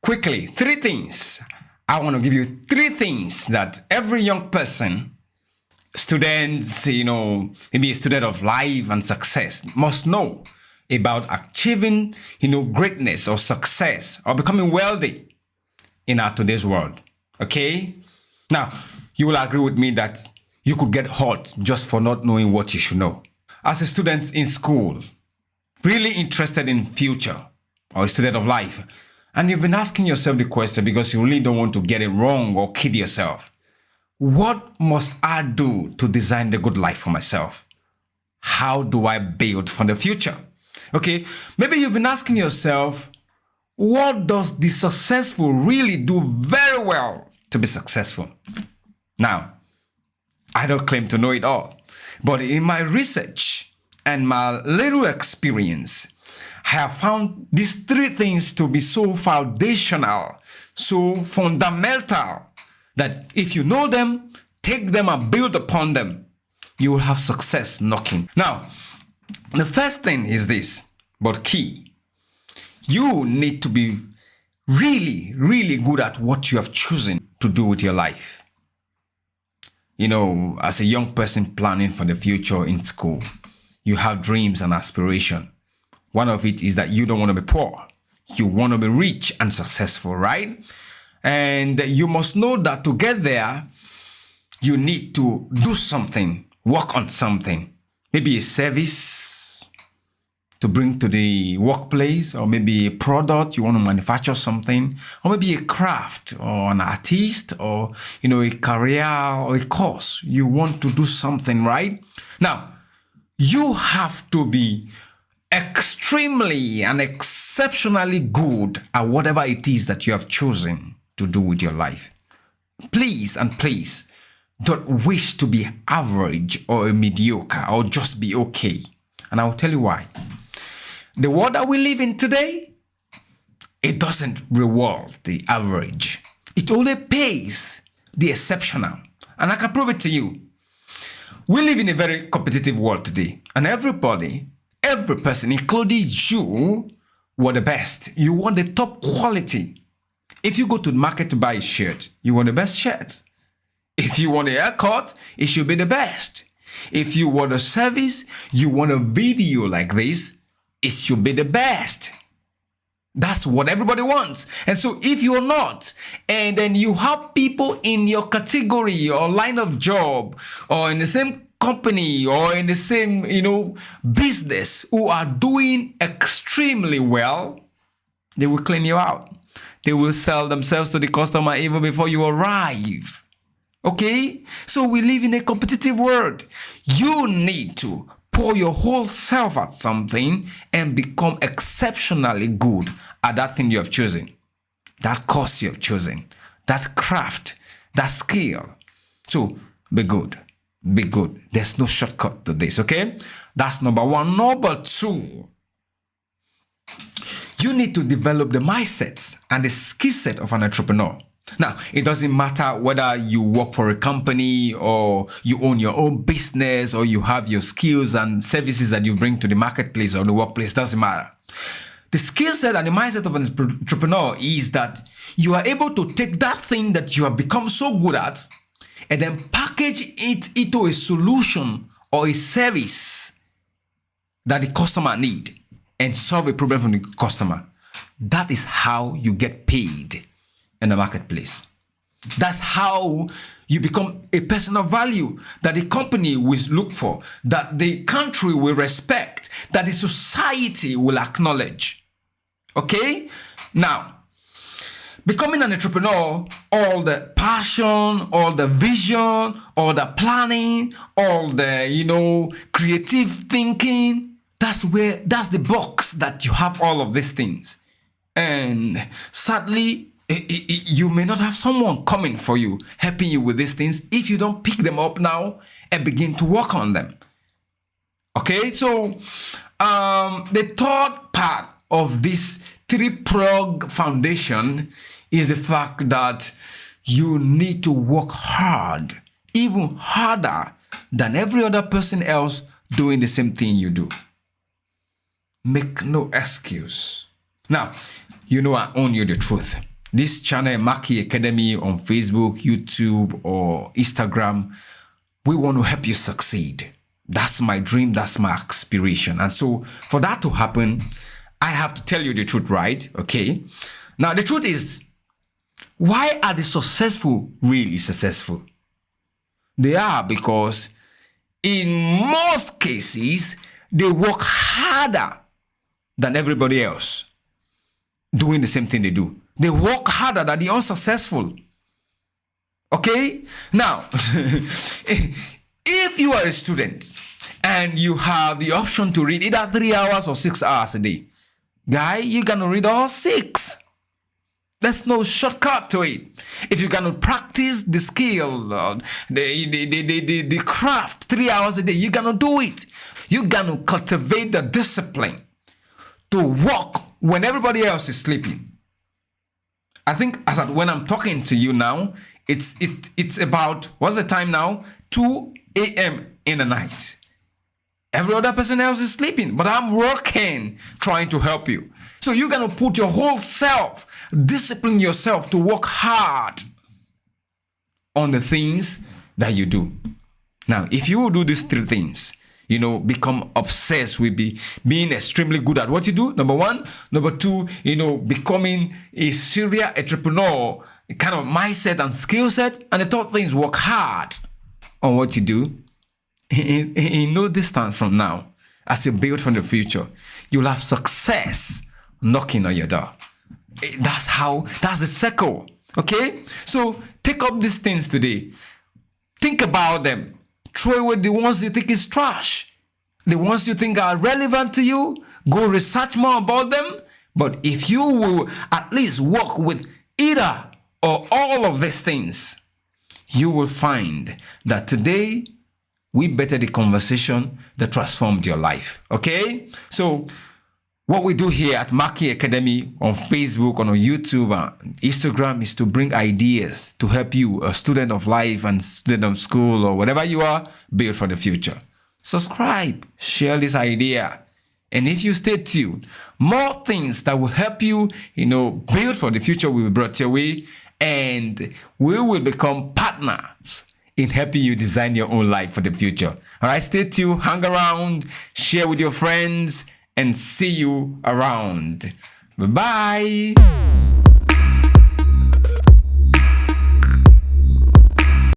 quickly, three things. I want to give you three things that every young person, students, maybe a student of life and success must know about achieving, greatness or success or becoming wealthy in our today's world. Okay? Now, you will agree with me that you could get hurt just for not knowing what you should know. As a student in school, really interested in future, or a student of life, and you've been asking yourself the question because you really don't want to get it wrong or kid yourself. What must I do to design the good life for myself? How do I build for the future? Okay, maybe you've been asking yourself, what does the successful really do very well to be successful? Now, I don't claim to know it all, but in my research and my little experience, I have found these three things to be so foundational, so fundamental, that if you know them, take them and build upon them, you will have success knocking. Now, the first thing is this, but key. You need to be really, really good at what you have chosen to do with your life. As a young person planning for the future in school, you have dreams and aspirations. One of it is that you don't want to be poor. You want to be rich and successful, right? And you must know that to get there, you need to do something, work on something. Maybe a service to bring to the workplace, or maybe a product, you want to manufacture something, or maybe a craft, or an artist, or, a career or a course. You want to do something, right? Now, you have to be extremely and exceptionally good at whatever it is that you have chosen to do with your life. Please don't wish to be average or mediocre or just be okay. And I'll tell you why. The world that we live in today, it doesn't reward the average. It only pays the exceptional. And I can prove it to you. We live in a very competitive world today, and every person, including you, want the best. You want the top quality. If you go to the market to buy a shirt, you want the best shirt. If you want a haircut, it should be the best. If you want a service, you want a video like this, it should be the best. That's what everybody wants. And so if you're not, and then you have people in your category or line of job or in the same company or in the same, business who are doing extremely well, they will clean you out. They will sell themselves to the customer even before you arrive. Okay? So we live in a competitive world. You need to pour your whole self at something and become exceptionally good at that thing you have chosen, that course you have chosen, that craft, that skill. So be good. Be good. There's no shortcut to this, okay? That's number one. Number two, you need to develop the mindsets and the skill set of an entrepreneur. Now, it doesn't matter whether you work for a company or you own your own business or you have your skills and services that you bring to the marketplace or the workplace, doesn't matter. The skill set and the mindset of an entrepreneur is that you are able to take that thing that you have become so good at and then package it into a solution or a service that the customer need and solve a problem from the customer. That is how you get paid in the marketplace. That's how you become a person of value that the company will look for, that the country will respect, that the society will acknowledge. Okay? Now, becoming an entrepreneur, all the passion, all the vision, all the planning, all the, creative thinking, that's the box that you have all of these things. And sadly, you may not have someone coming for you, helping you with these things if you don't pick them up now and begin to work on them. Okay, so the third part of this three-prong foundation is the fact that you need to work hard, even harder than every other person else doing the same thing you do. Make no excuse. Now, I own you the truth. this channel, Maki Academy, on Facebook, YouTube, or Instagram, we want to help you succeed. That's my dream. That's my aspiration. And so for that to happen, I have to tell you the truth, right? Okay. Now, the truth is, why are the successful really successful? They are because in most cases, they work harder than everybody else doing the same thing they do. They work harder than the unsuccessful. Okay? Now, if you are a student and you have the option to read either 3 hours or 6 hours a day, guy, you're going to read all 6. There's no shortcut to it. If you're going to practice the skill, the craft 3 hours a day, you're going to do it. You're going to cultivate the discipline to work when everybody else is sleeping. I think when I'm talking to you now, it's about, what's the time now? 2 a.m. in the night. Every other person else is sleeping, but I'm working, trying to help you. So you're going to put your whole self, discipline yourself to work hard on the things that you do. Now, if you will do these 3 things, become obsessed with being extremely good at what you do, number 1. Number 2, becoming a serial entrepreneur, kind of mindset and skill set. And the third thing is work hard on what you do. In no distance from now, as you build for the future, you'll have success knocking on your door. That's the circle. Okay? So take up these things today. Think about them. Throw away the ones you think is trash. The ones you think are relevant to you, go research more about them. But if you will at least work with either or all of these things, you will find that today we bettered the conversation that transformed your life. Okay? So what we do here at Maki Academy on Facebook, on YouTube, and Instagram is to bring ideas to help you, a student of life and student of school or whatever you are, build for the future. Subscribe, share this idea. And if you stay tuned, more things that will help you, build for the future will be brought your way, and we will become partners in helping you design your own life for the future. All right, stay tuned, hang around, share with your friends, and see you around. Bye-bye.